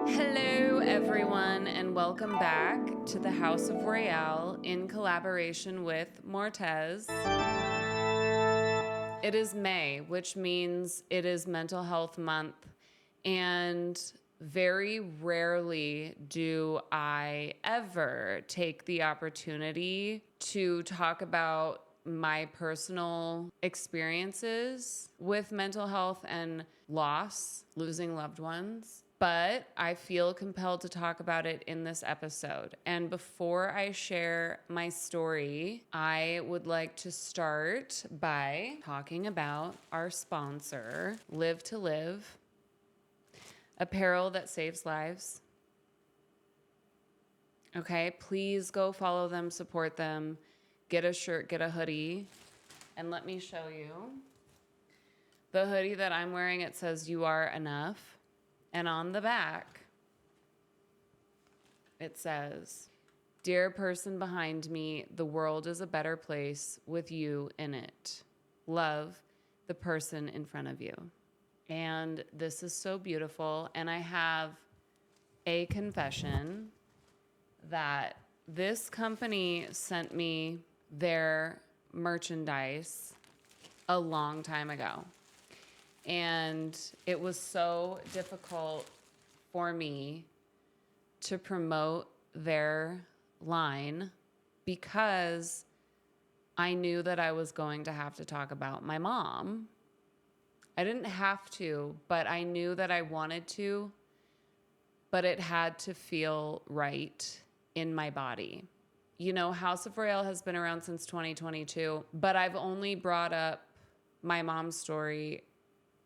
Hello, everyone, and welcome back to the House of Royale in collaboration with MORTEZ. It is May, which means it is Mental Health Month, and very rarely do I ever take the opportunity to talk about my personal experiences with mental health and loss, losing loved ones. But I feel compelled to talk about it in this episode. And before I share my story, I would like to start by talking about our sponsor, Live to Live, apparel that saves lives. Okay, please go follow them, support them, get a shirt, get a hoodie, and let me show you. The hoodie that I'm wearing, it says, "You are enough." And on the back, it says, "Dear person behind me, the world is a better place with you in it. Love, the person in front of you." And this is so beautiful. And I have a confession that this company sent me their merchandise a long time ago. And it was so difficult for me to promote their line because I knew that I was going to have to talk about my mom. I didn't have to, but I knew that I wanted to, but it had to feel right in my body. You know, House of Royale has been around since 2022, but I've only brought up my mom's story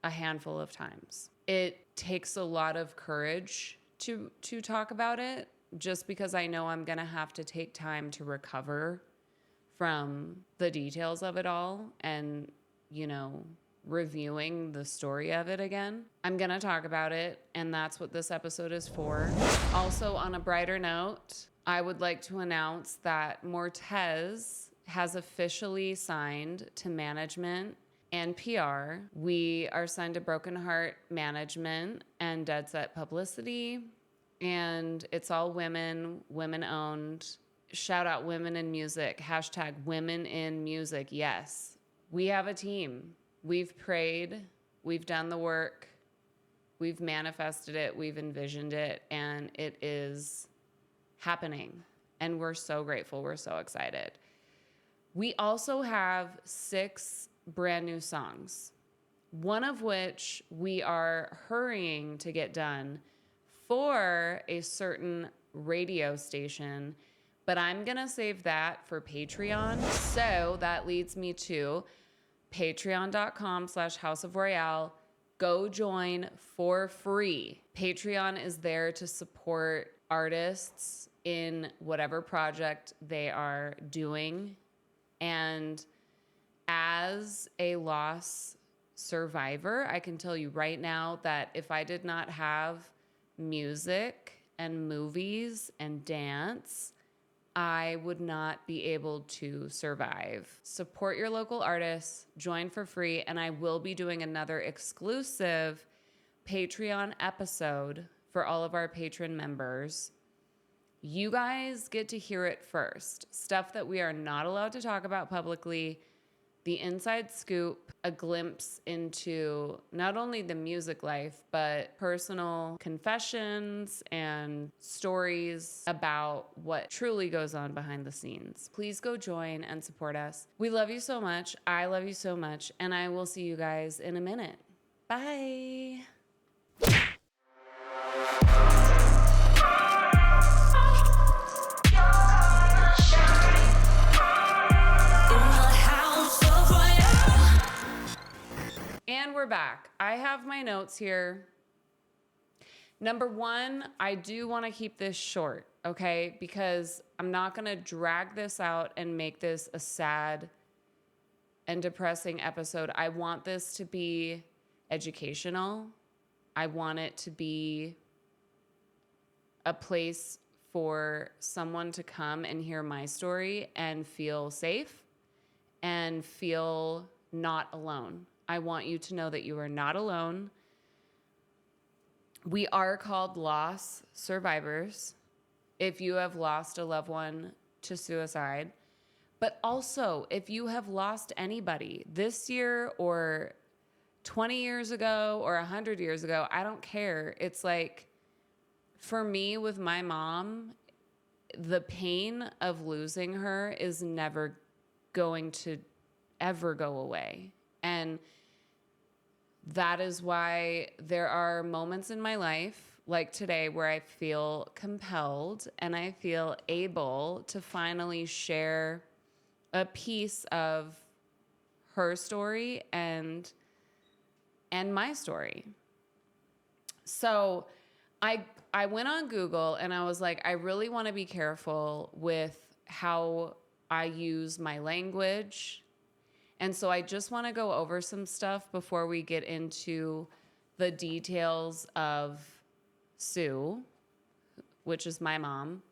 a handful of times. It takes a lot of courage to talk about it, just because I know I'm gonna have to take time to recover from the details of it all and, you know, reviewing the story of it again. I'm gonna talk about it, and that's what this episode is for. Also, on a brighter note, I would like to announce that MORTEZ has officially signed to management and PR. We are signed to Broken Heart Management and Dead Set Publicity, and it's all women, women owned. Shout out women in music, hashtag women in music. Yes, we have a team. We've prayed, we've done the work, we've manifested it, we've envisioned it, and it is happening. And we're so grateful, we're so excited. We also have 6 brand new songs, one of which we are hurrying to get done for a certain radio station, but I'm gonna save that for Patreon. So that leads me to patreon.com/House of Royale. Go join for free. Patreon is there to support artists in whatever project they are doing. And as a loss survivor, I can tell you right now that if I did not have music and movies and dance, I would not be able to survive. Support your local artists, join for free, and I will be doing another exclusive Patreon episode for all of our patron members. You guys get to hear it first. Stuff that we are not allowed to talk about publicly, the inside scoop, a glimpse into not only the music life, but personal confessions and stories about what truly goes on behind the scenes. Please go join and support us. We love you so much. I love you so much. And I will see you guys in a minute. Bye. And we're back. I have my notes here. Number 1, I do want to keep this short, okay? Because I'm not going to drag this out and make this a sad and depressing episode. I want this to be educational. I want it to be a place for someone to come and hear my story and feel safe and feel not alone. I want you to know that you are not alone. We are called loss survivors if you have lost a loved one to suicide. But also, if you have lost anybody this year or 20 years ago or 100 years ago, I don't care. It's like, for me with my mom, the pain of losing her is never going to ever go away. And that is why there are moments in my life, like today, where I feel compelled and I feel able to finally share a piece of her story and my story. So I went on Google and I was like, I really want to be careful with how I use my language. And so I just want to go over some stuff before we get into the details of Sue, which is my mom.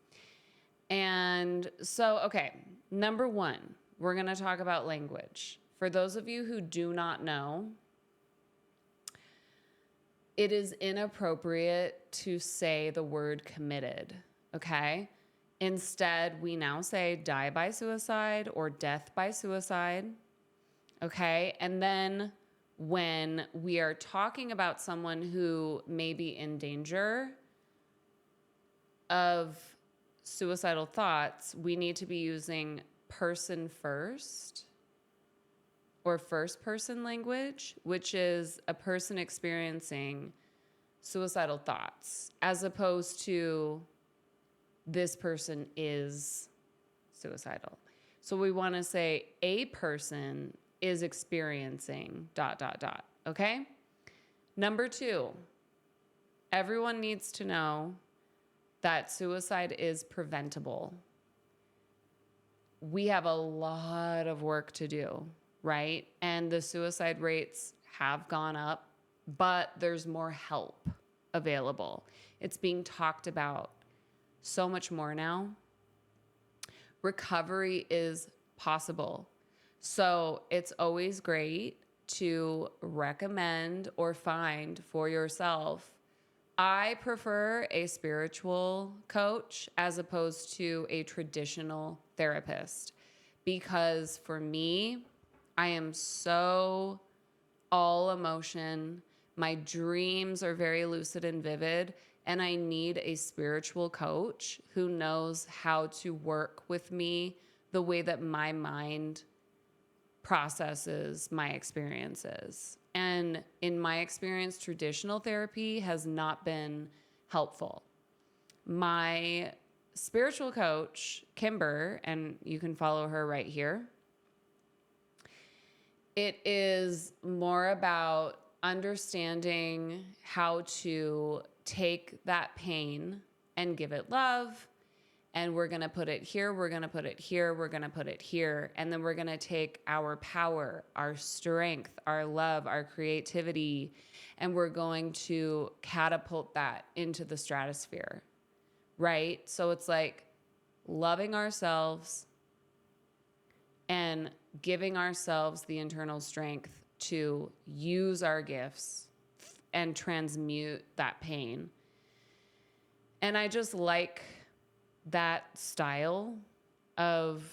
And so, okay, number one, we're going to talk about language. For those of you who do not know, it is inappropriate to say the word committed, okay? Instead, we now say die by suicide or death by suicide, okay? And then when we are talking about someone who may be in danger of suicidal thoughts, we need to be using person first or first person language, which is a person experiencing suicidal thoughts, as opposed to this person is suicidal. So we want to say a person is experiencing ... Okay? Number two, everyone needs to know that suicide is preventable. We have a lot of work to do, right? And the suicide rates have gone up, but there's more help available. It's being talked about so much more now. Recovery is possible. So it's always great to recommend or find for yourself. I prefer a spiritual coach as opposed to a traditional therapist, because for me, I am so all emotion. My dreams are very lucid and vivid, and I need a spiritual coach who knows how to work with me the way that my mind processes my experiences. And in my experience, traditional therapy has not been helpful. My spiritual coach, Kimber, and you can follow her right here, it is more about understanding how to take that pain and give it love. And we're going to put it here, we're going to put it here, we're going to put it here. And then we're going to take our power, our strength, our love, our creativity, and we're going to catapult that into the stratosphere, right? So it's like loving ourselves and giving ourselves the internal strength to use our gifts and transmute that pain. And I just like that style of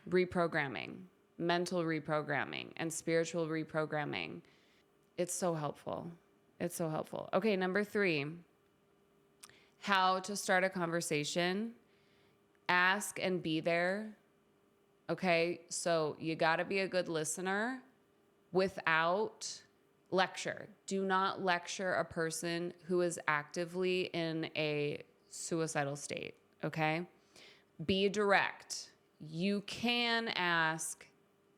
reprogramming, mental reprogramming, and spiritual reprogramming. It's so helpful. It's so helpful. Okay, number 3, how to start a conversation. Ask and be there. Okay, so you got to be a good listener without lecture. Do not lecture a person who is actively in a suicidal state, okay? Be direct. You can ask,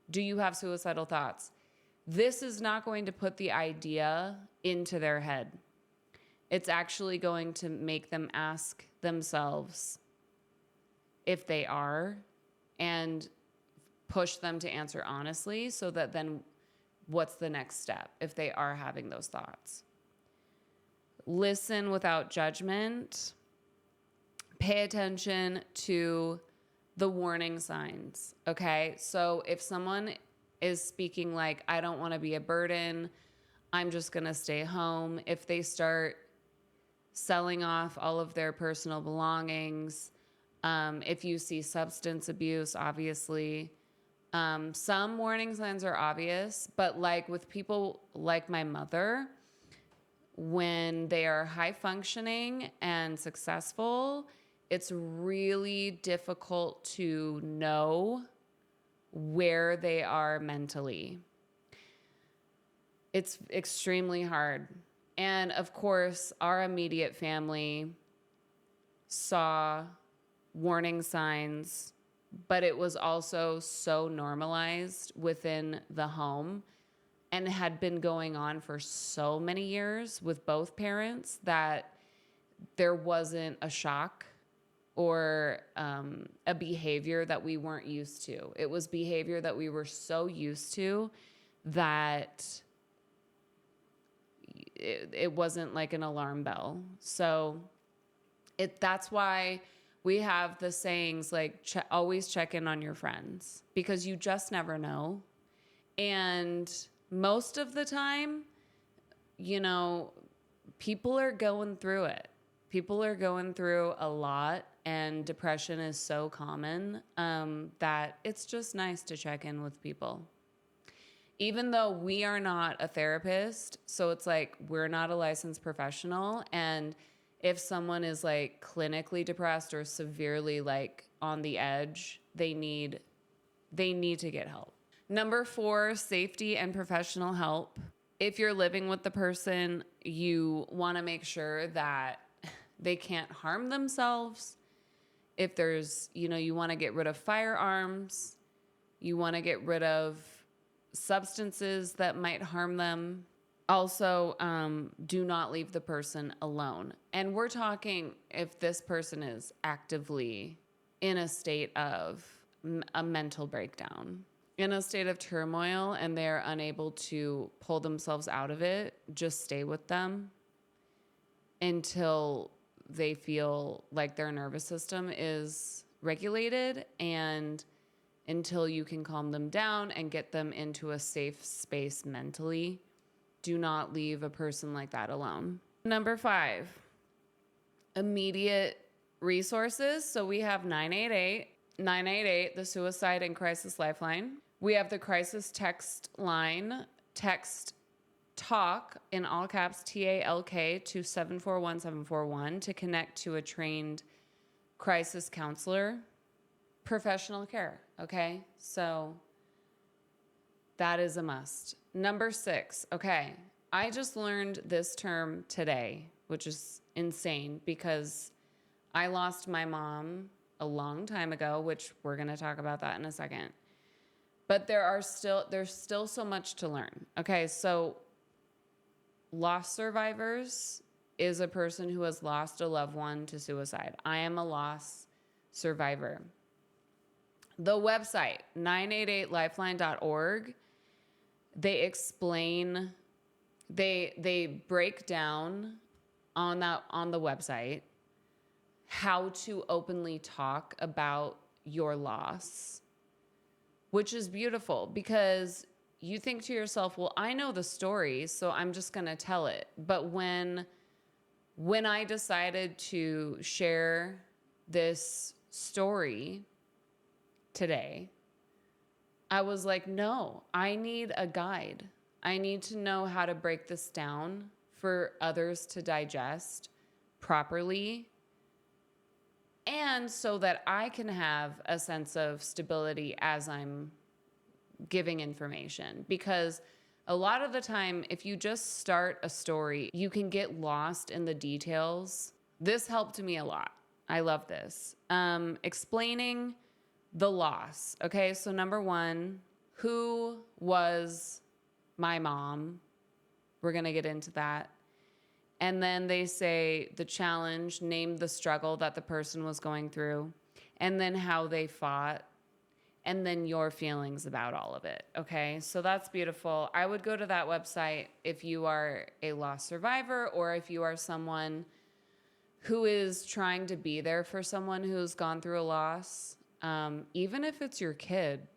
do you have suicidal thoughts? This is not going to put the idea into their head. It's actually going to make them ask themselves if they are, and push them to answer honestly, so that then what's the next step if they are having those thoughts? Listen without judgment. Pay attention to the warning signs, okay? So if someone is speaking like, I don't want to be a burden, I'm just going to stay home. If they start selling off all of their personal belongings. If you see substance abuse, obviously. Some warning signs are obvious, but like with people like my mother, when they are high functioning and successful, it's really difficult to know where they are mentally. It's extremely hard. And of course, our immediate family saw warning signs, but it was also so normalized within the home and had been going on for so many years with both parents that there wasn't a shock or a behavior that we weren't used to. It was behavior that we were so used to that it wasn't like an alarm bell. So that's why we have the sayings like always check in on your friends, because you just never know. And most of the time, you know, people are going through it. People are going through a lot, and depression is so common that it's just nice to check in with people. Even though we are not a therapist, so it's like we're not a licensed professional, and if someone is like clinically depressed or severely like on the edge, they need to get help. Number 4, safety and professional help. If you're living with the person, you want to make sure that they can't harm themselves. If there's, you want to get rid of firearms, you want to get rid of substances that might harm them. Also, do not leave the person alone. And we're talking if this person is actively in a state of a mental breakdown, in a state of turmoil, and they're unable to pull themselves out of it, just stay with them until they feel like their nervous system is regulated and until you can calm them down and get them into a safe space mentally. Do not leave a person like that alone. Number 5, immediate resources. So we have 988, the Suicide and Crisis Lifeline. We have the crisis text line, text TALK in all caps, TALK to 741741 to connect to a trained crisis counselor. Professional care, okay? So that is a must. Number 6, okay, I just learned this term today, which is insane because I lost my mom a long time ago, which we're going to talk about that in a second. But there's still so much to learn. Okay, so loss survivors is a person who has lost a loved one to suicide. I am a loss survivor. The website, 988lifeline.org, they explain, they break down on the website how to openly talk about your loss, which is beautiful because you think to yourself, well, I know the story, so I'm just going to tell it. But when I decided to share this story today, I was like, no, I need a guide. I need to know how to break this down for others to digest properly, and so that I can have a sense of stability as I'm giving information. Because a lot of the time, if you just start a story, you can get lost in the details. This helped me a lot. I love this. Explaining the loss. Okay, so number 1, who was my mom? We're going to get into that. And then they say the challenge, name the struggle that the person was going through, and then how they fought, and then your feelings about all of it. Okay, so that's beautiful. I would go to that website if you are a loss survivor or if you are someone who is trying to be there for someone who's gone through a loss. Even if it's your kid,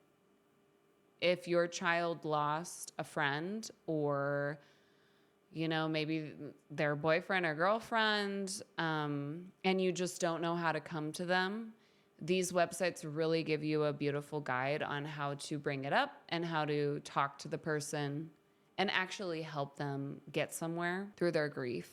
if your child lost a friend or maybe their boyfriend or girlfriend, and you just don't know how to come to them. These websites really give you a beautiful guide on how to bring it up and how to talk to the person and actually help them get somewhere through their grief.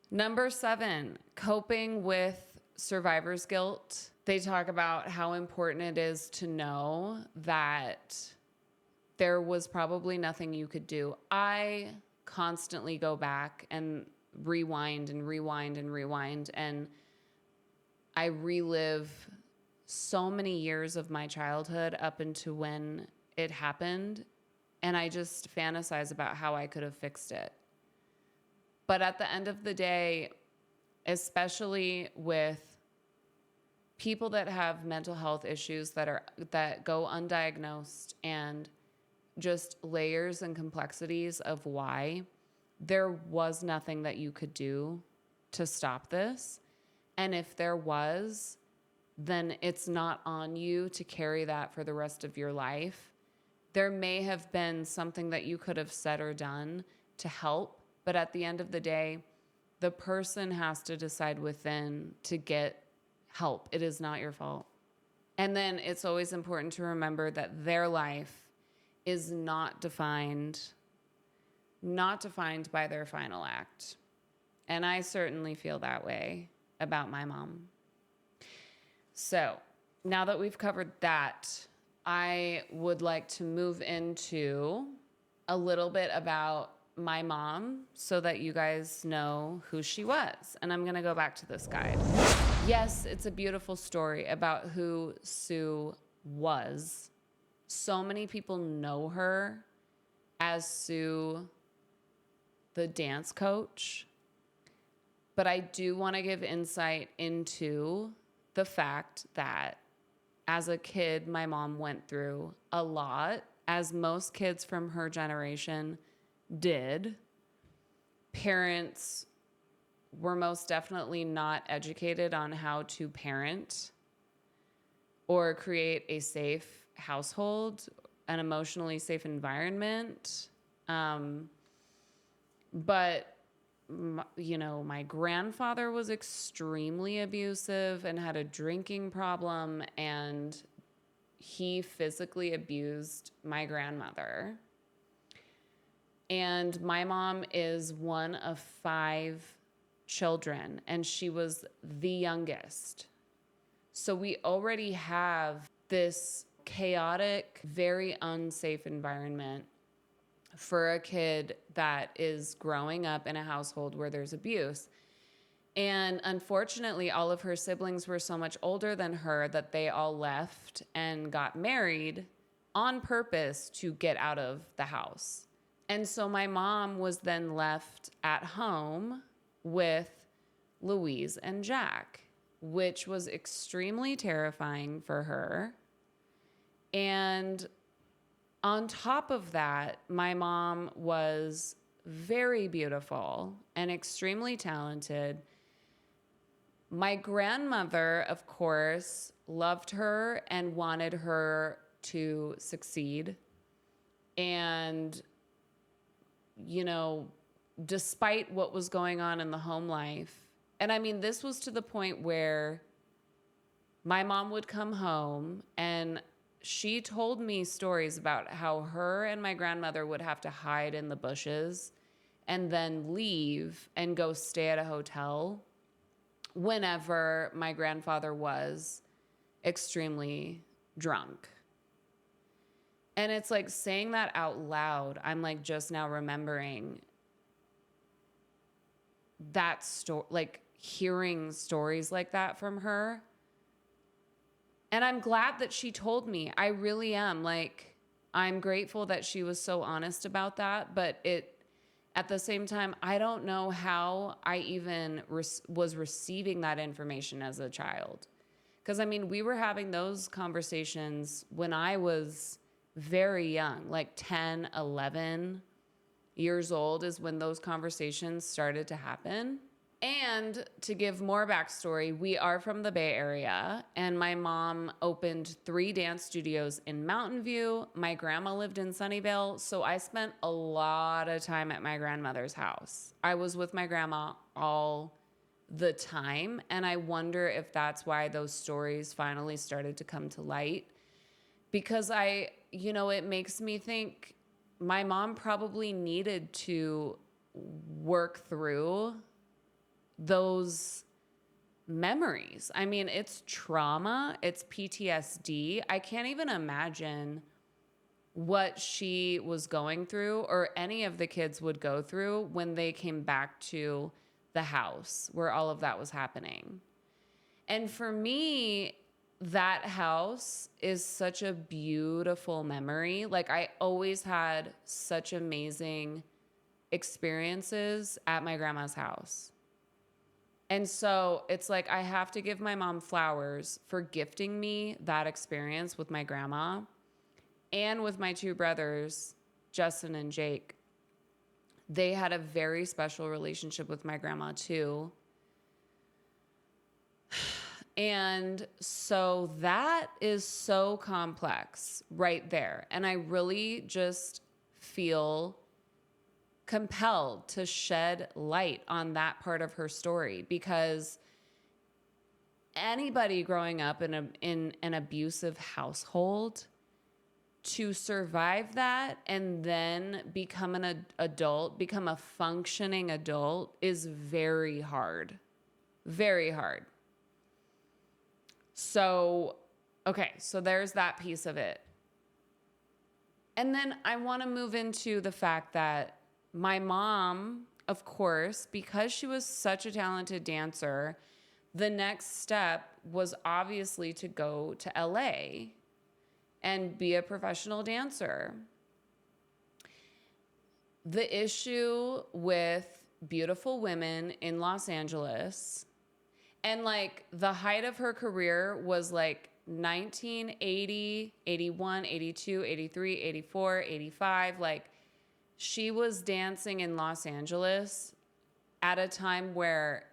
Number 7, coping with survivor's guilt. They talk about how important it is to know that there was probably nothing you could do. I constantly go back and rewind and rewind and rewind, and I relive so many years of my childhood up into when it happened, and I just fantasize about how I could have fixed it. But at the end of the day, especially with people that have mental health issues that go undiagnosed, and just layers and complexities of why, there was nothing that you could do to stop this. And if there was, then it's not on you to carry that for the rest of your life. There may have been something that you could have said or done to help, but at the end of the day, the person has to decide within to get help. It is not your fault. And then it's always important to remember that their life is not defined by their final act. And I certainly feel that way about my mom. So now that we've covered that, I would like to move into a little bit about my mom so that you guys know who she was. And I'm going to go back to this guide. Yes, it's a beautiful story about who Sue was. So many people know her as Sue, the dance coach. But I do want to give insight into the fact that as a kid, my mom went through a lot, as most kids from her generation did. Parents were most definitely not educated on how to parent or create a safe household, an emotionally safe environment. But my grandfather was extremely abusive and had a drinking problem, and he physically abused my grandmother. And my mom is one of 5 children, and she was the youngest. So we already have this chaotic, very unsafe environment for a kid that is growing up in a household where there's abuse. And unfortunately, all of her siblings were so much older than her that they all left and got married on purpose to get out of the house. And so my mom was then left at home with Louise and Jack, which was extremely terrifying for her. And on top of that, my mom was very beautiful and extremely talented. My grandmother, of course, loved her and wanted her to succeed. And, despite what was going on in the home life, and I mean, this was to the point where my mom would come home and she told me stories about how her and my grandmother would have to hide in the bushes and then leave and go stay at a hotel whenever my grandfather was extremely drunk. And it's like saying that out loud, I'm like just now remembering that story, like hearing stories like that from her. And I'm glad that she told me. I really am. Like, I'm grateful that she was so honest about that. But at the same time, I don't know how I even was receiving that information as a child. Because, I mean, we were having those conversations when I was very young, like 10, 11 years old is when those conversations started to happen. And to give more backstory, we are from the Bay Area, and my mom opened 3 dance studios in Mountain View. My grandma lived in Sunnyvale, so I spent a lot of time at my grandmother's house. I was with my grandma all the time, and I wonder if that's why those stories finally started to come to light. Because it makes me think my mom probably needed to work through those memories. I mean, it's trauma, it's PTSD. I can't even imagine what she was going through or any of the kids would go through when they came back to the house where all of that was happening. And for me, that house is such a beautiful memory. Like, I always had such amazing experiences at my grandma's house. And so it's like I have to give my mom flowers for gifting me that experience with my grandma and with my 2 brothers, Justin and Jake. They had a very special relationship with my grandma too. And so that is so complex right there. And I really just feel compelled to shed light on that part of her story, because anybody growing up in an abusive household, to survive that and then become an adult, become a functioning adult, is very hard. Very hard. So, okay, so there's that piece of it. And then I want to move into the fact that my mom, of course, because she was such a talented dancer, the next step was obviously to go to LA and be a professional dancer. The issue with beautiful women in Los Angeles, and like the height of her career was like 1980, 81, 82, 83, 84, 85, like she was dancing in Los Angeles at a time where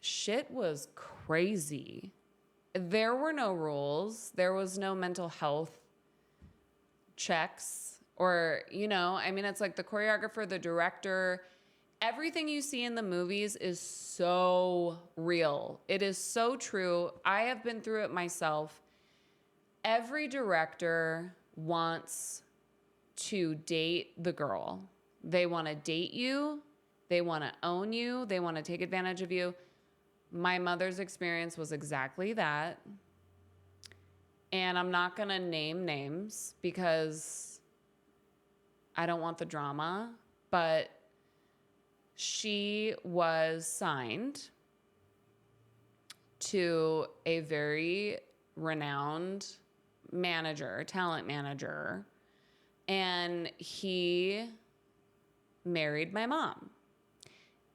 shit was crazy. There were no rules. There was no mental health checks or, it's like the choreographer, the director, everything you see in the movies is so real. It is so true. I have been through it myself. Every director wants to date the girl. They want to date you. They want to own you. They want to take advantage of you. My mother's experience was exactly that. And I'm not going to name names because I don't want the drama, but she was signed to a very renowned manager, talent manager, and he married my mom.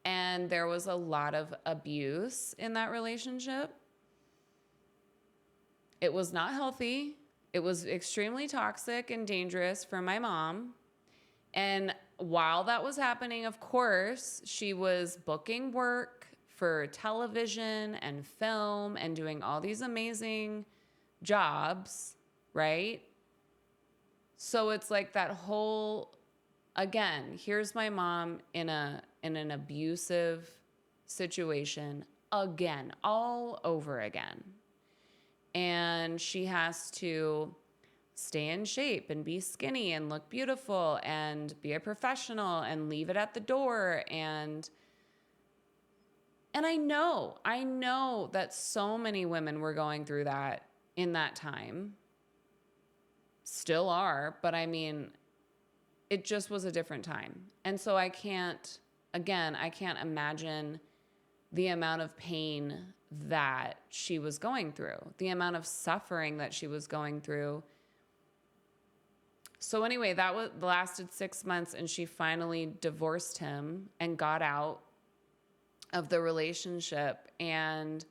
And there was a lot of abuse in that relationship. It was not healthy. It was extremely toxic and dangerous for my mom. And while that was happening, of course, she was booking work for television and film and doing all these amazing jobs, right? So it's like that whole, again, here's my mom in an abusive situation again, all over again. And she has to stay in shape and be skinny and look beautiful and be a professional and leave it at the door. And I know that so many women were going through that in that time. Still are, but I mean, it just was a different time. And so I can't imagine the amount of pain that she was going through, the amount of suffering that she was going through. So anyway, that lasted 6 months, and she finally divorced him and got out of the relationship. And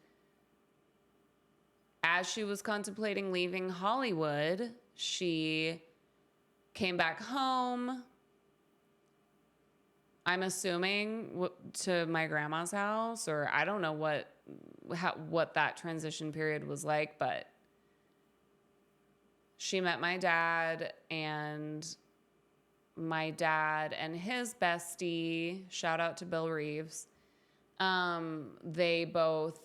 as she was contemplating leaving Hollywood, she came back home. I'm assuming to my grandma's house, or I don't know what that transition period was like, but she met my dad and his bestie, shout out to Bill Reeves. They both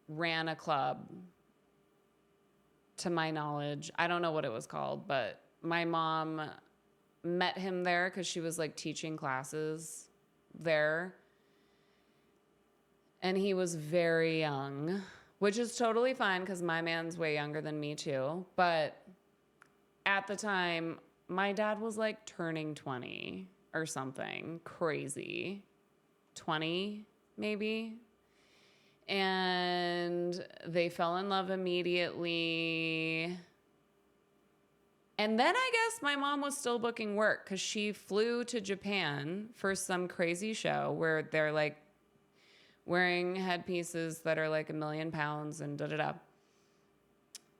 ran a club, to my knowledge. I don't know what it was called, but my mom met him there because she was like teaching classes there. And he was very young, which is totally fine because my man's way younger than me too. But at the time, my dad was like turning 20 or something crazy. 20, maybe. And they fell in love immediately. And then I guess my mom was still booking work because she flew to Japan for some crazy show where they're like wearing headpieces that are like 1,000,000 pounds and da-da-da.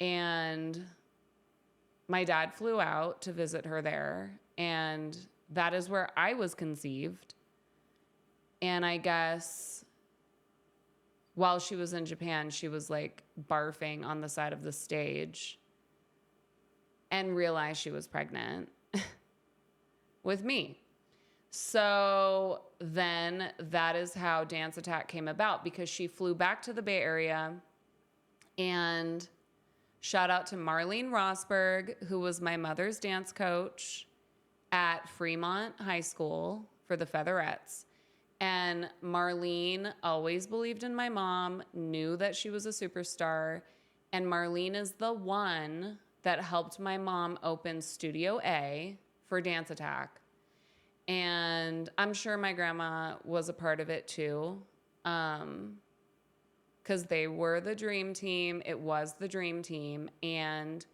And my dad flew out to visit her there. And that is where I was conceived. And I guess while she was in Japan, she was like barfing on the side of the stage and realized she was pregnant with me. So then that is how Dance Attack came about, because she flew back to the Bay Area. And shout out to Marlene Rosberg, who was my mother's dance coach at Fremont High School for the Featherettes. And Marlene always believed in my mom, knew that she was a superstar. And Marlene is the one that helped my mom open Studio A for Dance Attack. And I'm sure my grandma was a part of it too. Because they were the dream team. It was the dream team. And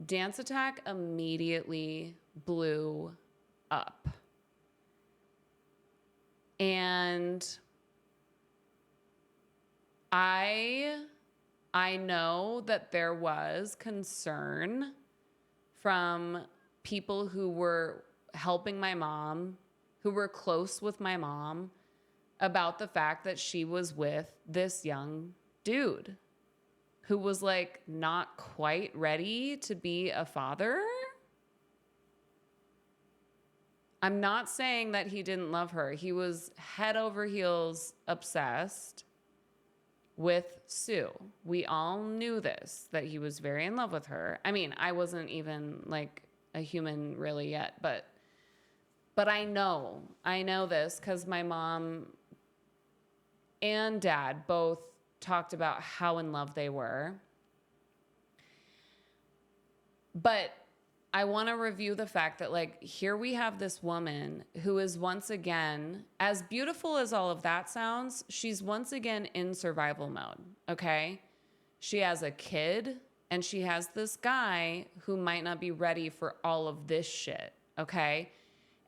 Dance Attack immediately blew up. And I know that there was concern from people who were helping my mom, who were close with my mom, about the fact that she was with this young dude who was like not quite ready to be a father. I'm not saying that he didn't love her. He was head over heels obsessed with Sue. We all knew this, that he was very in love with her. I mean, I wasn't even like a human really yet, but I know this because my mom and dad both talked about how in love they were. But I want to review the fact that, like, here we have this woman who is once again, as beautiful as all of that sounds, she's once again in survival mode, okay? She has a kid, and she has this guy who might not be ready for all of this shit, okay?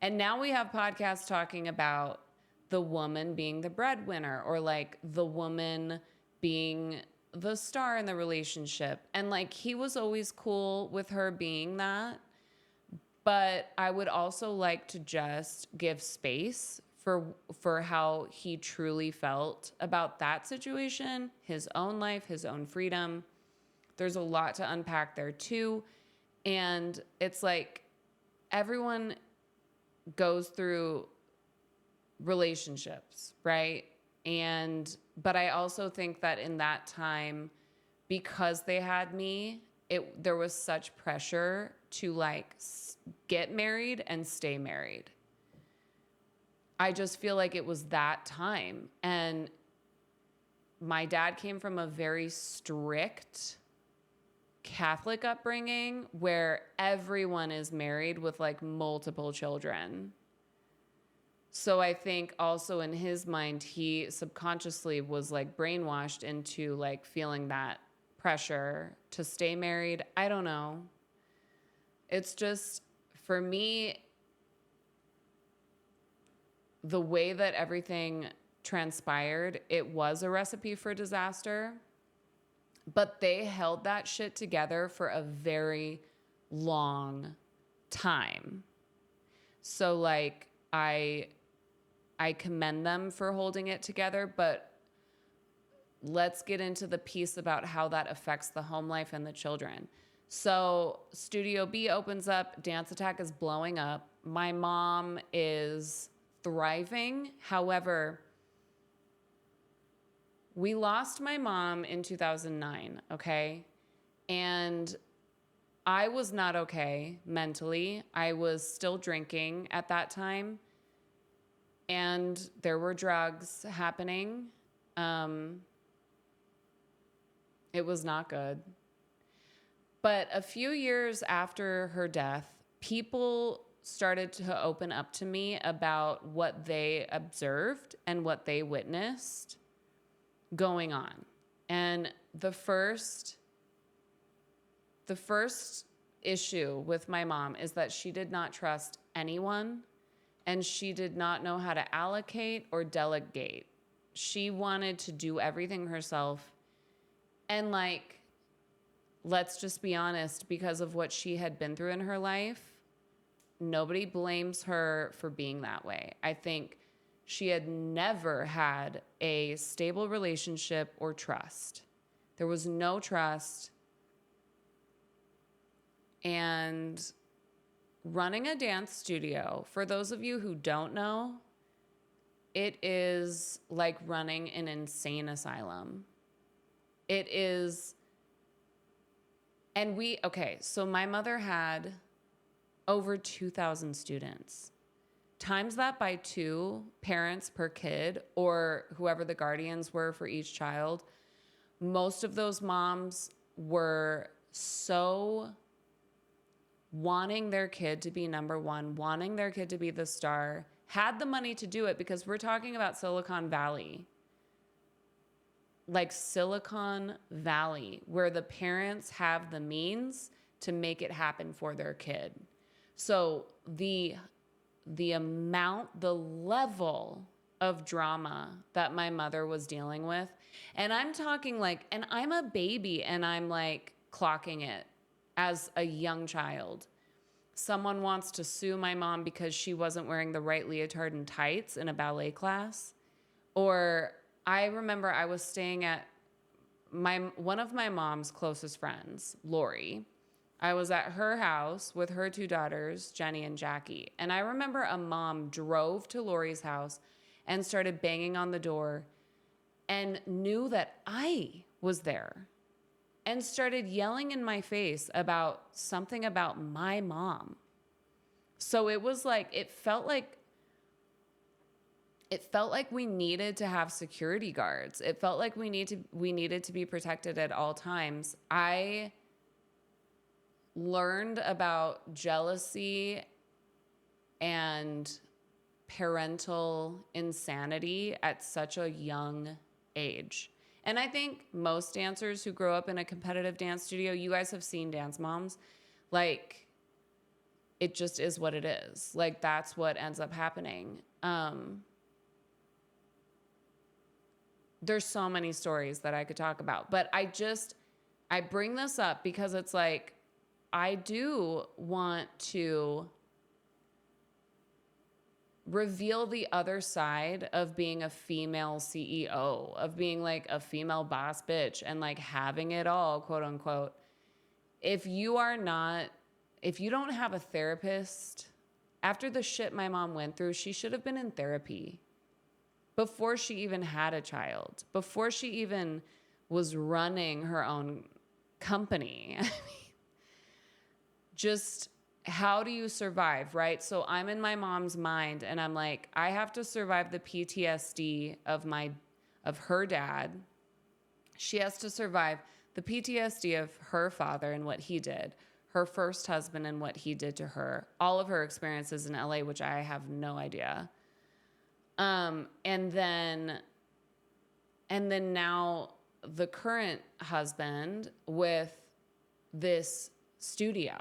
And now we have podcasts talking about the woman being the breadwinner, or, like, the woman being the star in the relationship. And like, he was always cool with her being that. But I would also like to just give space for how he truly felt about that situation, his own life, his own freedom. There's a lot to unpack there too. And it's like everyone goes through relationships, right? But I also think that in that time, because they had me, there was such pressure to like get married and stay married. I just feel like it was that time. And my dad came from a very strict Catholic upbringing where everyone is married with like multiple children. So I think also in his mind, he subconsciously was like brainwashed into like feeling that pressure to stay married. I don't know. It's just, for me, the way that everything transpired, it was a recipe for disaster. But they held that shit together for a very long time. So like, I I commend them for holding it together, but let's get into the piece about how that affects the home life and the children. So Studio B opens up, Dance Attack is blowing up. My mom is thriving. However, we lost my mom in 2009, okay? And I was not okay mentally. I was still drinking at that time. And there were drugs happening. It was not good. But a few years after her death, people started to open up to me about what they observed and what they witnessed going on. And the first issue with my mom is that she did not trust anyone, and she did not know how to allocate or delegate. She wanted to do everything herself. And like, let's just be honest, because of what she had been through in her life, nobody blames her for being that way. I think she had never had a stable relationship or trust. There was no trust. And running a dance studio, for those of you who don't know, it is like running an insane asylum. It is, and so my mother had over 2,000 students. Times that by 2 parents per kid, or whoever the guardians were for each child. Most of those moms were so wanting their kid to be number one, wanting their kid to be the star, had the money to do it, because we're talking about Silicon Valley. Like Silicon Valley, where the parents have the means to make it happen for their kid. So the level of drama that my mother was dealing with, and I'm talking like, and I'm a baby and I'm like clocking it as a young child. Someone wants to sue my mom because she wasn't wearing the right leotard and tights in a ballet class. Or I remember I was staying at one of my mom's closest friends, Lori. I was at her house with her 2 daughters, Jenny and Jackie. And I remember a mom drove to Lori's house and started banging on the door and knew that I was there and started yelling in my face about something about my mom. So it was like, it felt like we needed to have security guards. It felt like we needed to be protected at all times. I learned about jealousy and parental insanity at such a young age. And I think most dancers who grow up in a competitive dance studio, you guys have seen Dance Moms, like, it just is what it is. Like, that's what ends up happening. There's so many stories that I could talk about, but I bring this up because it's like, I do want to reveal the other side of being a female CEO, of being like a female boss bitch and like having it all, quote unquote. If you don't have a therapist, after the shit my mom went through, she should have been in therapy before she even had a child, before she even was running her own company. I mean, just how do you survive, right? So I'm in my mom's mind and I'm like, I have to survive the PTSD of her dad. She has to survive the PTSD of her father and what he did, her first husband and what he did to her, all of her experiences in LA, which I have no idea. And then now the current husband with this studio.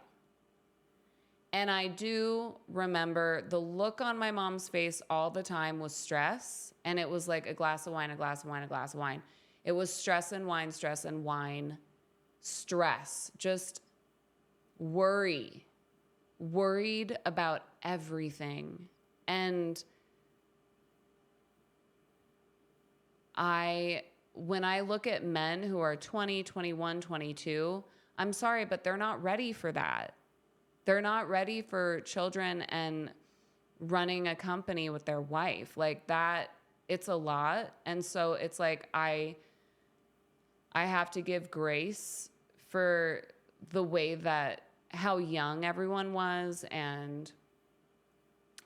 And I do remember the look on my mom's face all the time was stress. And it was like a glass of wine, a glass of wine, a glass of wine. It was stress and wine, stress and wine, stress, just worried about everything. And when I look at men who are 20, 21, 22, I'm sorry, but they're not ready for that. They're not ready for children and running a company with their wife. Like that, it's a lot. And so it's like I have to give grace for the way that how young everyone was.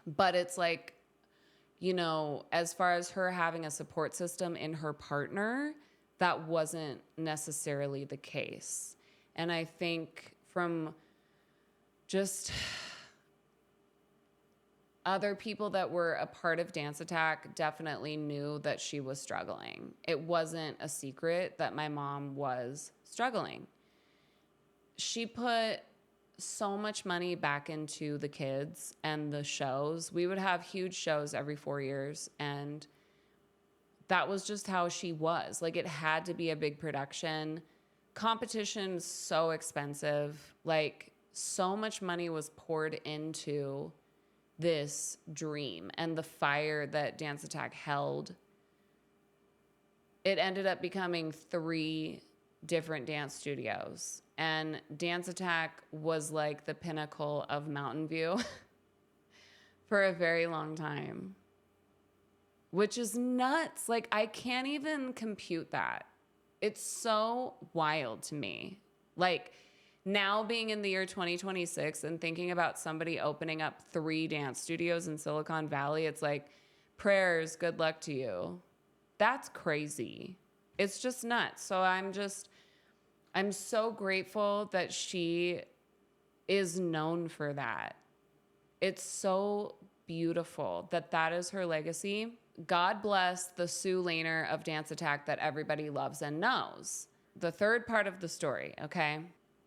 But it's like, you know, as far as her having a support system in her partner, that wasn't necessarily the case. And I think from just other people that were a part of Dance Attack definitely knew that she was struggling. It wasn't a secret that my mom was struggling. She put so much money back into the kids and the shows. We would have huge shows every 4 years, and that was just how she was. Like, it had to be a big production. Competition's so expensive. Like, so much money was poured into this dream and the fire that Dance Attack held. It ended up becoming 3 different dance studios, and Dance Attack was like the pinnacle of Mountain View for a very long time, which is nuts. Like, I can't even compute that. It's so wild to me. Like, now being in the year 2026 and thinking about somebody opening up 3 dance studios in Silicon Valley, it's like, prayers, good luck to you. That's crazy. It's just nuts. So I'm so grateful that she is known for that. It's so beautiful that that is her legacy. God bless the Sioux Lehner of Dance Attack that everybody loves and knows. The third part of the story, okay?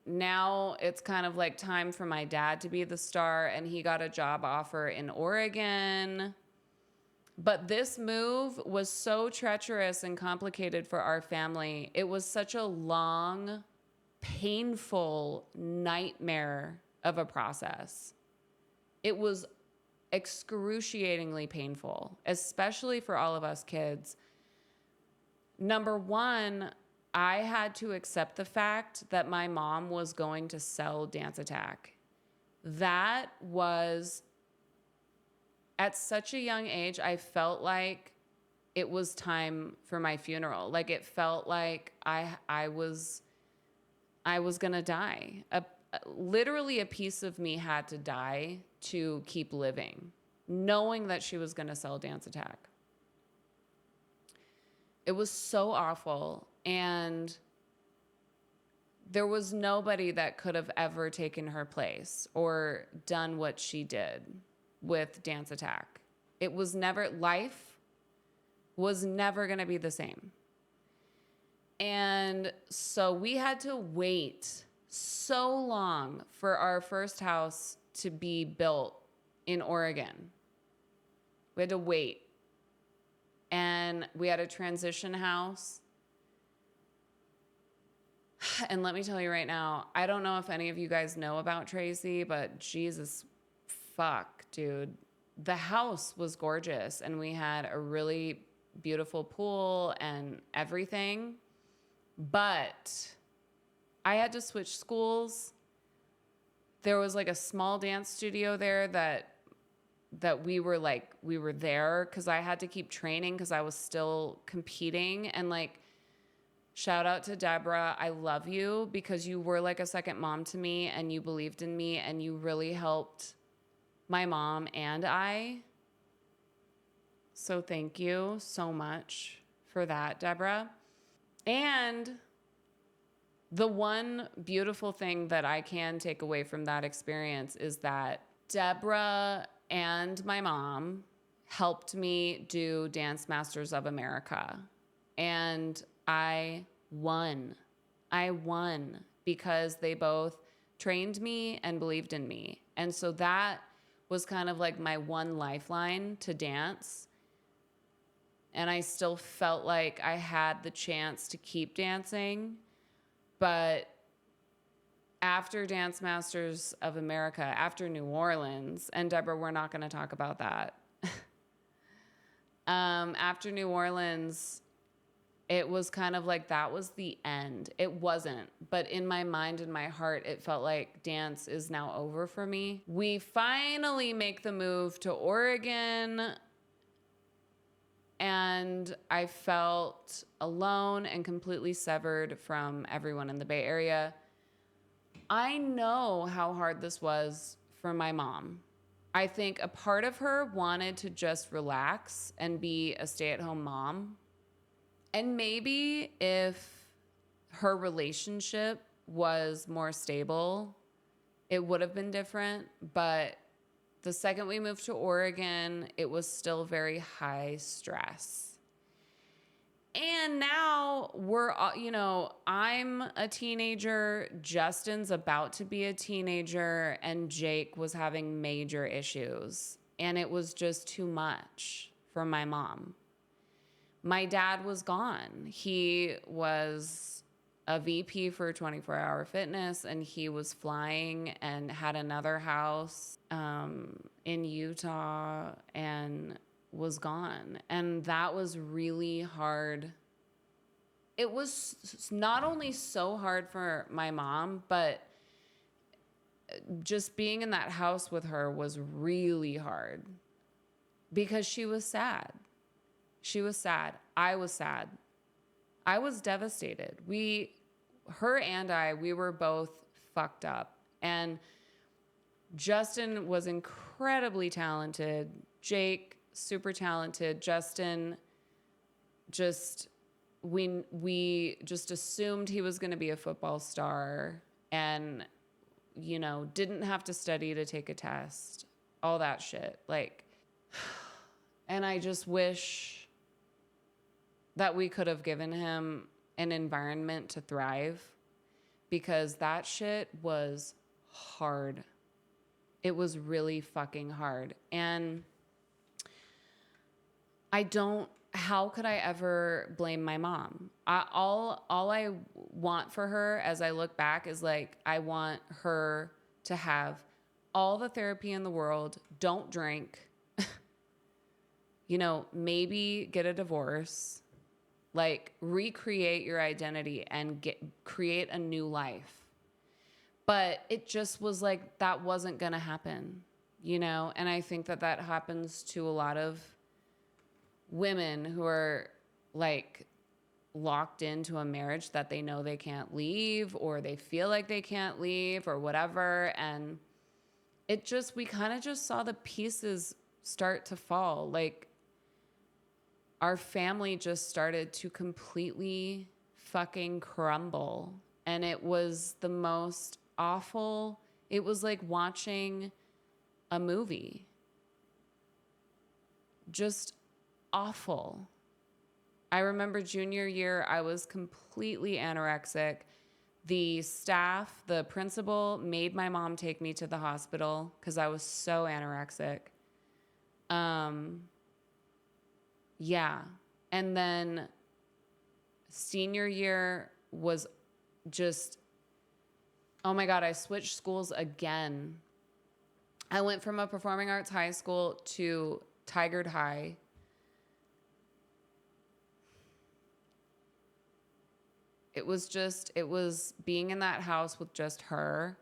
Now it's kind of like time for my dad to be the star, and he got a job offer in Oregon. But this move was so treacherous and complicated for our family. It was such a long, painful nightmare of a process. It was excruciatingly painful, especially for all of us kids. Number one, I had to accept the fact that my mom was going to sell Dance Attack. That was, at such a young age, I felt like it was time for my funeral. Like, it felt like I was gonna die. Literally a piece of me had to die to keep living, knowing that she was gonna sell Dance Attack. It was so awful. And there was nobody that could have ever taken her place or done what she did with Dance Attack. Life was never going to be the same. And so we had to wait so long for our first house to be built in Oregon. We had to wait. And we had a transition house. And let me tell you right now, I don't know if any of you guys know about Tracy, but Jesus fuck, dude. The house was gorgeous, and we had a really beautiful pool and everything. But I had to switch schools. There was like a small dance studio there that we were there because I had to keep training because I was still competing. And like, shout out to Deborah. I love you because you were like a second mom to me, and you believed in me, and you really helped my mom and I. So thank you so much for that, Deborah. And the one beautiful thing that I can take away from that experience is that Deborah and my mom helped me do Dance Masters of America. And I won. I won because they both trained me and believed in me. And so that was kind of like my one lifeline to dance. And I still felt like I had the chance to keep dancing. But after Dance Masters of America, after New Orleans, and Deborah, we're not going to talk about that. After New Orleans, it was kind of like that was the end. It wasn't, but in my mind and my heart, it felt like dance is now over for me. We finally make the move to Oregon, and I felt alone and completely severed from everyone in the Bay Area. I know how hard this was for my mom. I think a part of her wanted to just relax and be a stay-at-home mom. And maybe if her relationship was more stable, it would have been different. But the second we moved to Oregon, it was still very high stress. And now I'm a teenager, Justin's about to be a teenager, and Jake was having major issues. And it was just too much for my mom. My dad was gone. He was a VP for 24-Hour Fitness, and he was flying and had another house in Utah and was gone. And that was really hard. It was not only so hard for my mom, but just being in that house with her was really hard because she was sad. She was sad. I was sad. I was devastated. Her and I, we were both fucked up. And Justin was incredibly talented. Jake, super talented. Justin, we just assumed he was going to be a football star and, didn't have to study to take a test. All that shit. And I just wish that we could have given him an environment to thrive, because that shit was hard. It was really fucking hard. And how could I ever blame my mom? All I want for her as I look back is I want her to have all the therapy in the world, don't drink, maybe get a divorce, recreate your identity and create a new life. But it just was that wasn't going to happen, And I think that happens to a lot of women who are locked into a marriage that they know they can't leave, or they feel like they can't leave, or whatever. And we kind of just saw the pieces start to fall. Our family just started to completely fucking crumble. And it was the most awful. It was like watching a movie. Just awful. I remember junior year, I was completely anorexic. The staff, the principal, made my mom take me to the hospital because I was so anorexic. Yeah. And then senior year was just, oh my God, I switched schools again. I went from a performing arts high school to Tigard High. It was being in that house with just her.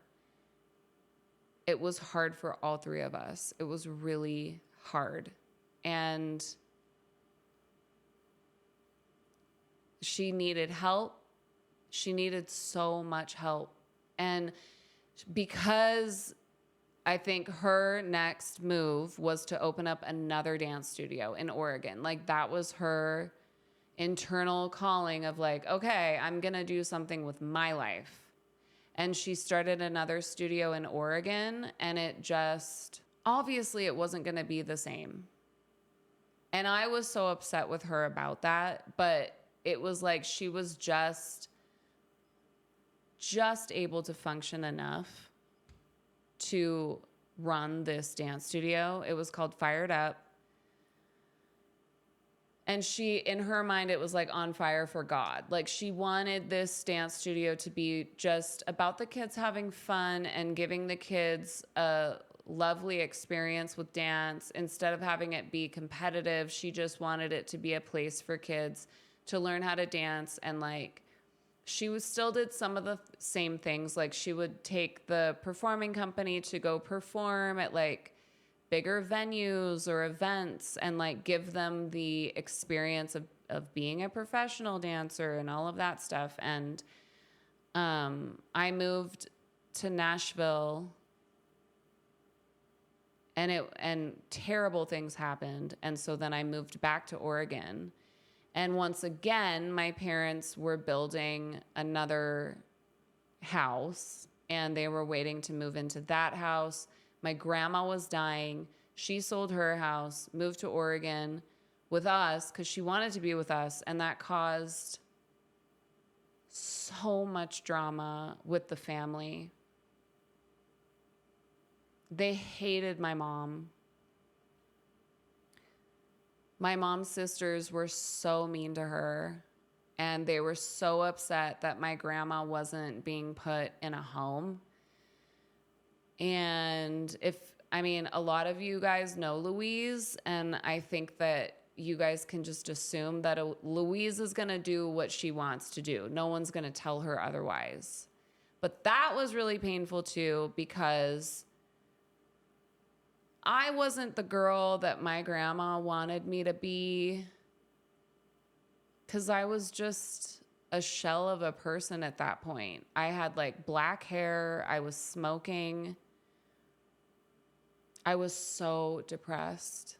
It was hard for all three of us. It was really hard. And she needed help. She needed so much help. And because I think her next move was to open up another dance studio in Oregon. That was her internal calling of okay, I'm going to do something with my life. And she started another studio in Oregon, and obviously it wasn't going to be the same. And I was so upset with her about that, but it was she was just able to function enough to run this dance studio. It was called Fired Up. And she, in her mind, it was on fire for God. She wanted this dance studio to be just about the kids having fun and giving the kids a lovely experience with dance. Instead of having it be competitive, she just wanted it to be a place for kids to learn how to dance. And like, still did some of the same things. Like she would take the performing company to go perform at like bigger venues or events and like give them the experience of being a professional dancer and all of that stuff. And I moved to Nashville and terrible things happened. And so then I moved back to Oregon. And once again, my parents were building another house and they were waiting to move into that house. My grandma was dying. She sold her house, moved to Oregon with us because she wanted to be with us. And that caused so much drama with the family. They hated my mom. My mom's sisters were so mean to her, and they were so upset that my grandma wasn't being put in a home. And a lot of you guys know Louise, and I think that you guys can just assume that Louise is going to do what she wants to do. No one's going to tell her otherwise. But that was really painful too, because I wasn't the girl that my grandma wanted me to be, because I was just a shell of a person at that point. I had like black hair. I was smoking. I was so depressed.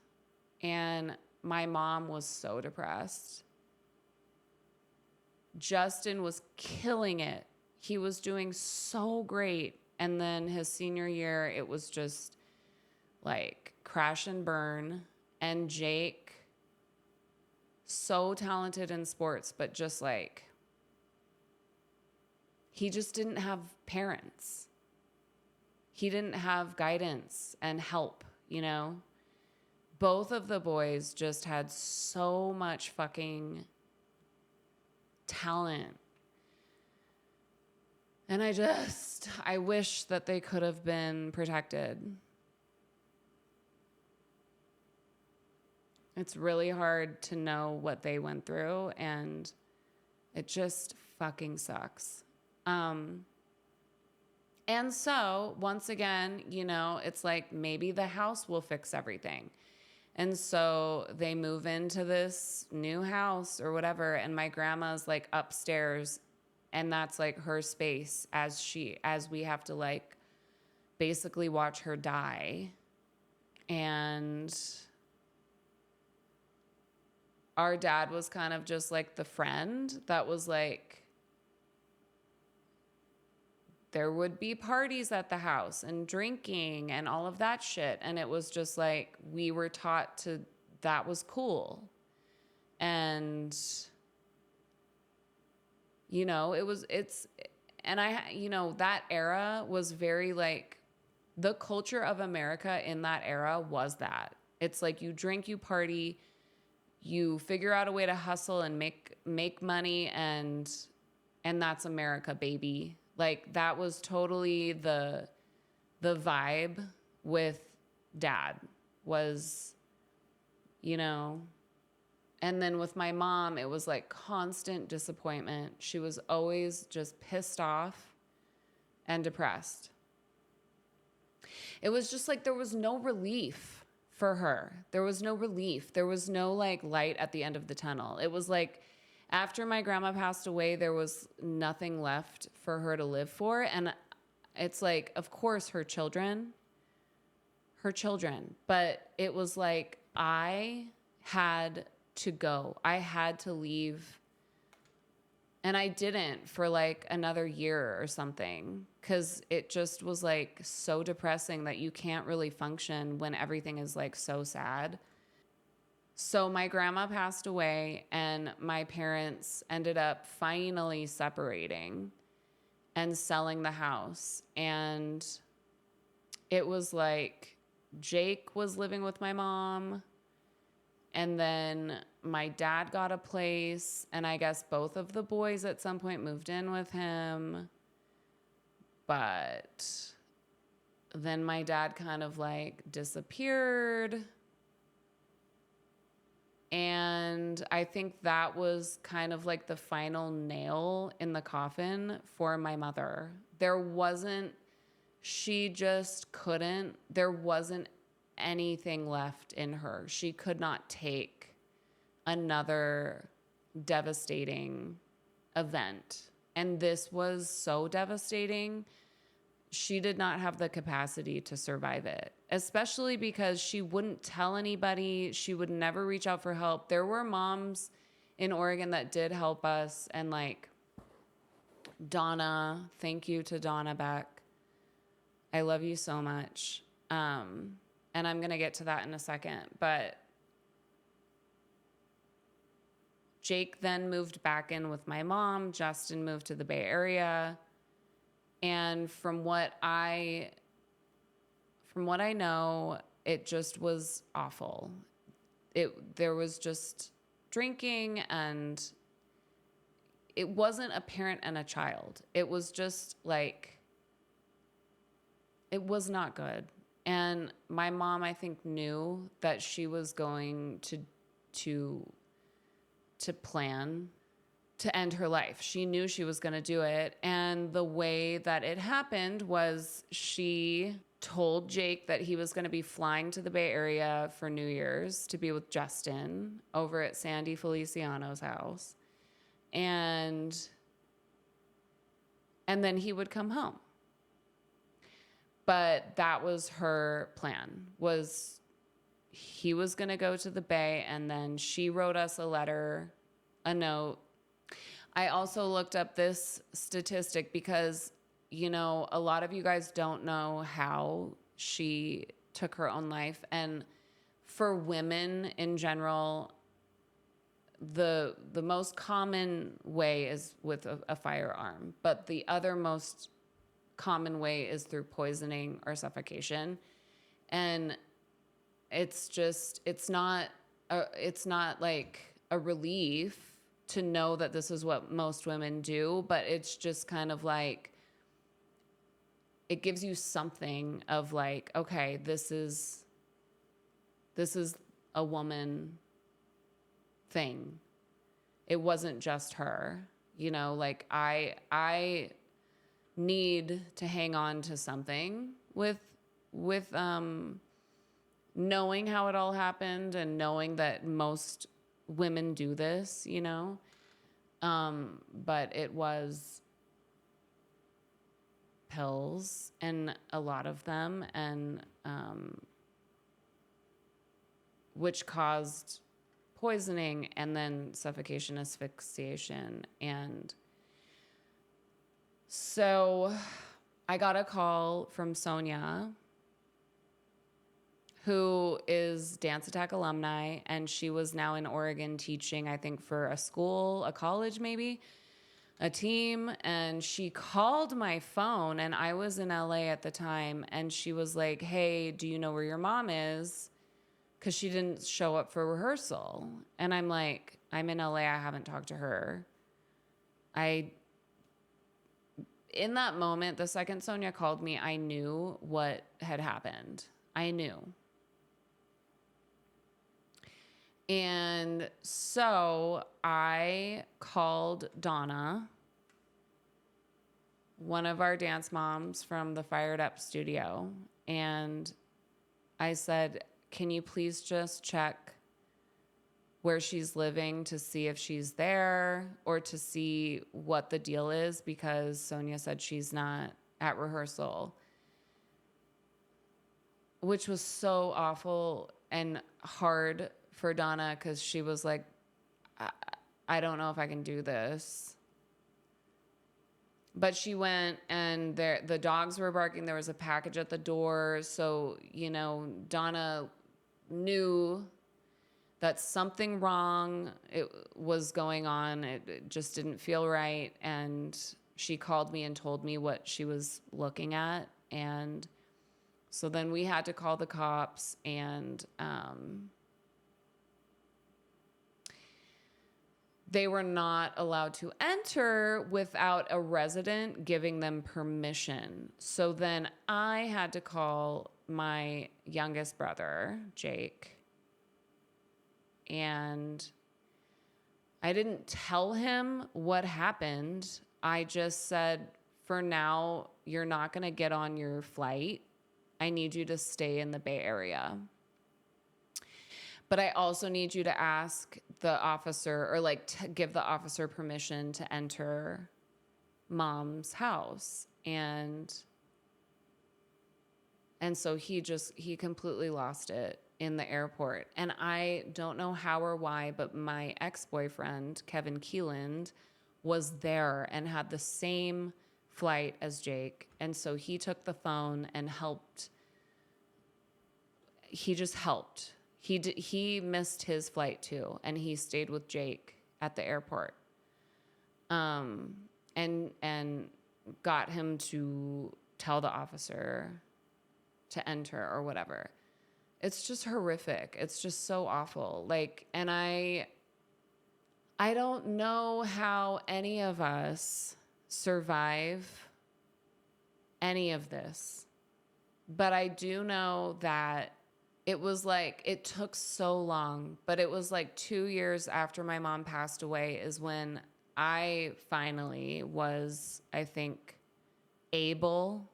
And my mom was so depressed. Justin was killing it. He was doing so great. And then his senior year, it was just like crash and burn. And Jake, so talented in sports, but just like, he just didn't have parents. He didn't have guidance and help, you know? Both of the boys just had so much fucking talent. And I wish that they could have been protected. It's really hard to know what they went through, and it just fucking sucks. And so once again, you know, it's like maybe the house will fix everything. And so they move into this new house or whatever, and my grandma's like upstairs, and that's like her space as we have to like basically watch her die. And our dad was kind of just like the friend that was like, there would be parties at the house and drinking and all of that shit. And it was just like, we were taught that was cool. And, you know, that era was very like, the culture of America in that era was that. It's like you drink, you party, you figure out a way to hustle and make money, and that's America, baby. Like that was totally the vibe with dad was, you know. And then with my mom, it was like constant disappointment. She was always just pissed off and depressed. It was just like there was no relief for her. There was no relief. There was no like light at the end of the tunnel. It was like after my grandma passed away, there was nothing left for her to live for. And it's like, of course, her children. But it was like, I had to go. I had to leave. And I didn't for like another year or something, because it just was like so depressing that you can't really function when everything is like so sad. So my grandma passed away, and my parents ended up finally separating and selling the house. And it was like Jake was living with my mom, and then my dad got a place, and I guess both of the boys at some point moved in with him. But then my dad kind of like disappeared. And I think that was kind of like the final nail in the coffin for my mother. She just couldn't, there wasn't anything left in her. She could not take another devastating event. And this was so devastating. She did not have the capacity to survive it, especially because she wouldn't tell anybody. She would never reach out for help. There were moms in Oregon that did help us. And like Donna, thank you to Donna Beck. I love you so much. And I'm going to get to that in a second. But Jake then moved back in with my mom. Justin moved to the Bay Area. And from what I know, it just was awful. There was just drinking, and it wasn't a parent and a child. It was just like, it was not good. And my mom, I think, knew that she was going to plan to end her life. She knew she was going to do it. And the way that it happened was she told Jake that he was going to be flying to the Bay Area for New Year's to be with Justin over at Sandy Feliciano's house. And then he would come home. But that was her plan, was he was going to go to the Bay, and then she wrote us a note. I also looked up this statistic because, you know, a lot of you guys don't know how she took her own life. And for women in general, the most common way is with a firearm, but the other most common way is through poisoning or suffocation. And it's not like a relief to know that this is what most women do, but it's just kind of like, it gives you something of like, okay, this is a woman thing. It wasn't just her, you know, like I need to hang on to something with knowing how it all happened and knowing that most women do this, you know. But it was pills, and a lot of them, and which caused poisoning and then suffocation, asphyxiation. And so I got a call from Sonia, who is Dance Attack alumni, and she was now in Oregon teaching, I think, for a college maybe, a team. And she called my phone, and I was in LA at the time, and she was like, hey, do you know where your mom is? Because she didn't show up for rehearsal. And I'm like, I'm in LA, I haven't talked to her. In that moment, the second Sonia called me, I knew what had happened. I knew. And so I called Donna, one of our dance moms from the Fired Up studio, and I said, can you please just check where she's living to see if she's there or to see what the deal is, because Sonia said she's not at rehearsal, which was so awful and hard for Donna, because she was like, I don't know if I can do this. But she went, and the dogs were barking. There was a package at the door. So, you know, Donna knew that something wrong was going on. It just didn't feel right. And she called me and told me what she was looking at. And so then we had to call the cops, and they were not allowed to enter without a resident giving them permission. So then I had to call my youngest brother, Jake, And I didn't tell him what happened. I just said, for now, you're not going to get on your flight. I need you to stay in the Bay Area. But I also need you to ask the officer, or like give the officer permission to enter mom's house. And so he completely lost it in the airport. And I don't know how or why, but my ex-boyfriend, Kevin Keeland, was there and had the same flight as Jake. And so he took the phone and helped. He just helped. He missed his flight too, and he stayed with Jake at the airport. And got him to tell the officer to enter or whatever. It's just horrific. It's just so awful. Like, and I don't know how any of us survive any of this, but I do know that it was like, it took so long, but it was like 2 years after my mom passed away is when I finally was, I think, able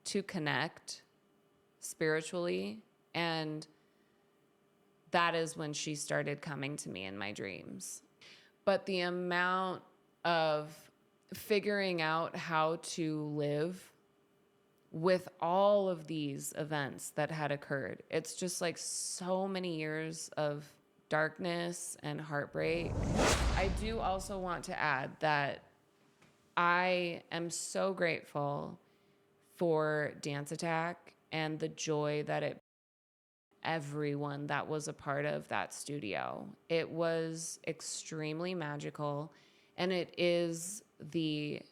to connect spiritually. And that is when she started coming to me in my dreams. But the amount of figuring out how to live with all of these events that had occurred, it's just like so many years of darkness and heartbreak. I do also want to add that I am so grateful for Dance Attack and the joy that it everyone that was a part of that studio. It was extremely magical, and it is the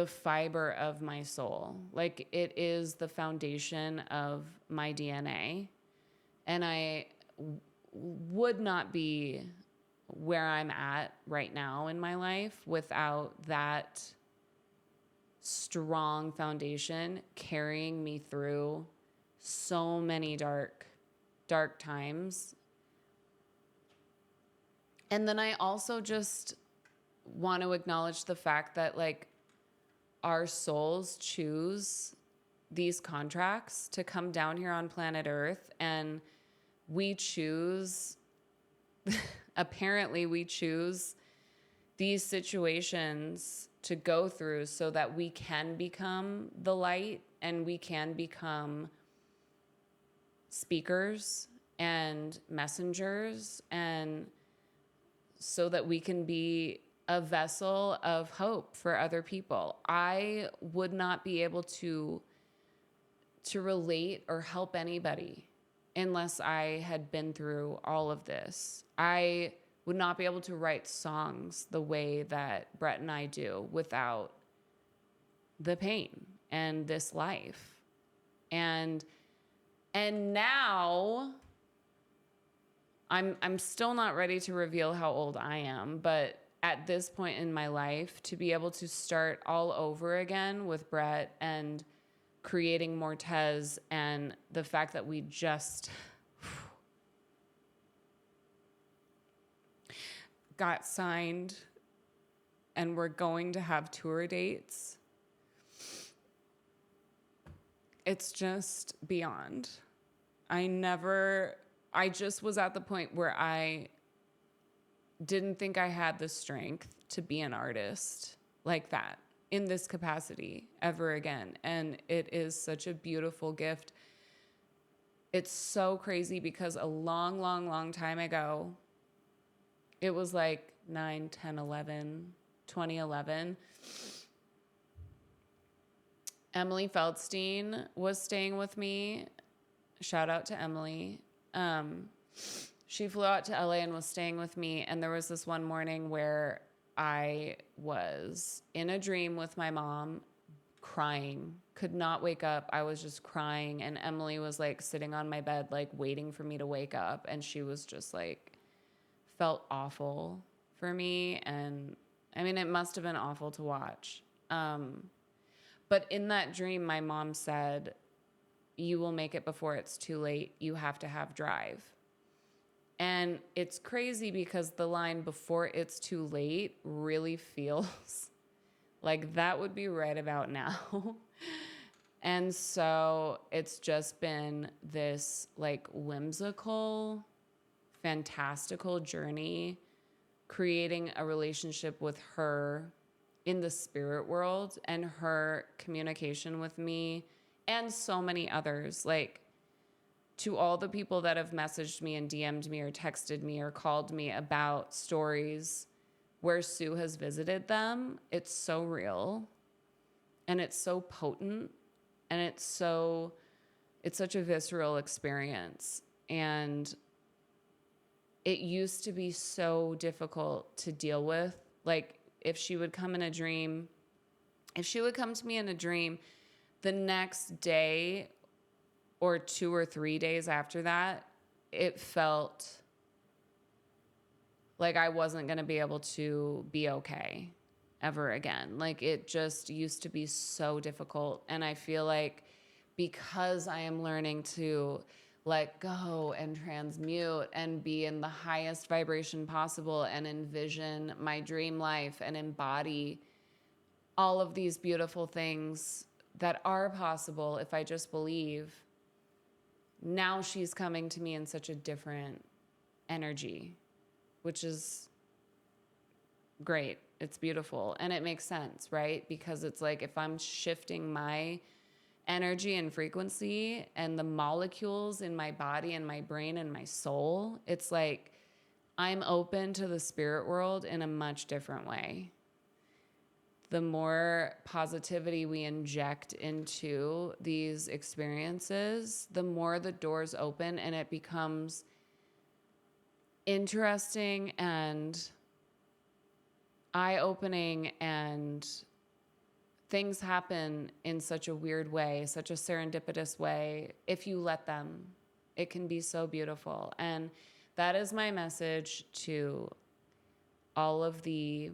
fiber of my soul. Like, it is the foundation of my DNA. And I would not be where I'm at right now in my life without that strong foundation carrying me through so many dark times. And then I also just want to acknowledge the fact that, like, our souls choose these contracts to come down here on planet Earth, and we choose, apparently we choose these situations to go through so that we can become the light, and we can become speakers and messengers, and so that we can be a vessel of hope for other people. I would not be able to relate or help anybody unless I had been through all of this. I would not be able to write songs the way that Brett and I do without the pain and this life. And now I'm still not ready to reveal how old I am, but at this point in my life, to be able to start all over again with Brett and creating MORTEZ, and the fact that we just got signed and we're going to have tour dates, it's just beyond. I just was at the point where I didn't think I had the strength to be an artist like that in this capacity ever again. And it is such a beautiful gift. It's so crazy because a long, long, long time ago, it was like 2011, Emily Feldstein was staying with me. Shout out to Emily. She flew out to LA and was staying with me. And there was this one morning where I was in a dream with my mom, crying, could not wake up. I was just crying. And Emily was like sitting on my bed, like waiting for me to wake up. And she was just like, felt awful for me. And I mean, it must have been awful to watch. But in that dream, my mom said, "You will make it before it's too late. You have to have drive." And it's crazy because the line "before it's too late" really feels like that would be right about now. And so it's just been this like whimsical, fantastical journey, creating a relationship with her in the spirit world, and her communication with me and so many others. Like, to all the people that have messaged me and DM'd me or texted me or called me about stories where Sue has visited them, it's so real and it's so potent, and it's such a visceral experience. And it used to be so difficult to deal with. Like, if she would come in a dream, if she would come to me in a dream, the next day or 2 or 3 days after that, it felt like I wasn't going to be able to be okay ever again. Like, it just used to be so difficult. And I feel like because I am learning to let go and transmute and be in the highest vibration possible and envision my dream life and embody all of these beautiful things that are possible if I just believe, now she's coming to me in such a different energy, which is great. It's beautiful. And it makes sense, right? Because it's like, if I'm shifting my energy and frequency and the molecules in my body and my brain and my soul, it's like I'm open to the spirit world in a much different way. The more positivity we inject into these experiences, the more the doors open, and it becomes interesting and eye-opening, and things happen in such a weird way, such a serendipitous way. If you let them, it can be so beautiful. And that is my message to all of the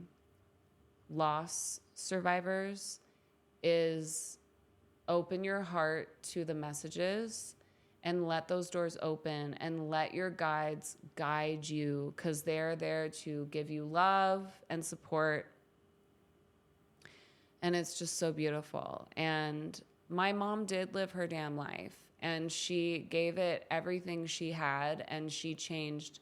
loss survivors, is open your heart to the messages and let those doors open, and let your guides guide you, because they're there to give you love and support. And it's just so beautiful. And my mom did live her damn life, and she gave it everything she had, and she changed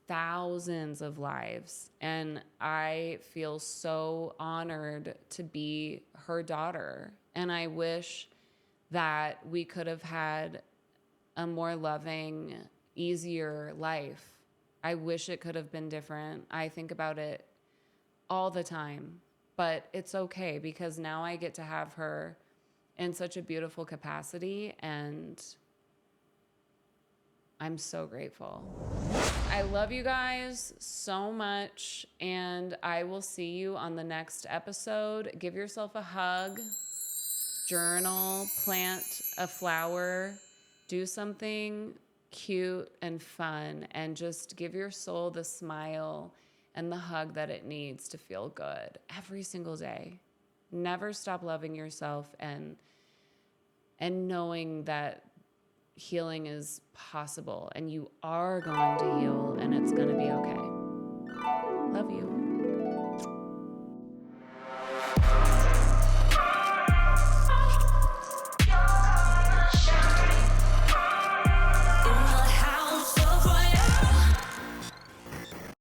thousands of lives. And I feel so honored to be her daughter. And I wish that we could have had a more loving, easier life. I wish it could have been different. I think about it all the time, but it's okay, because now I get to have her in such a beautiful capacity, and I'm so grateful. I love you guys so much, and I will see you on the next episode. Give yourself a hug, journal, plant a flower, do something cute and fun, and just give your soul the smile and the hug that it needs to feel good every single day. Never stop loving yourself, and knowing that healing is possible, and you are going to heal, and it's going to be okay. Love you.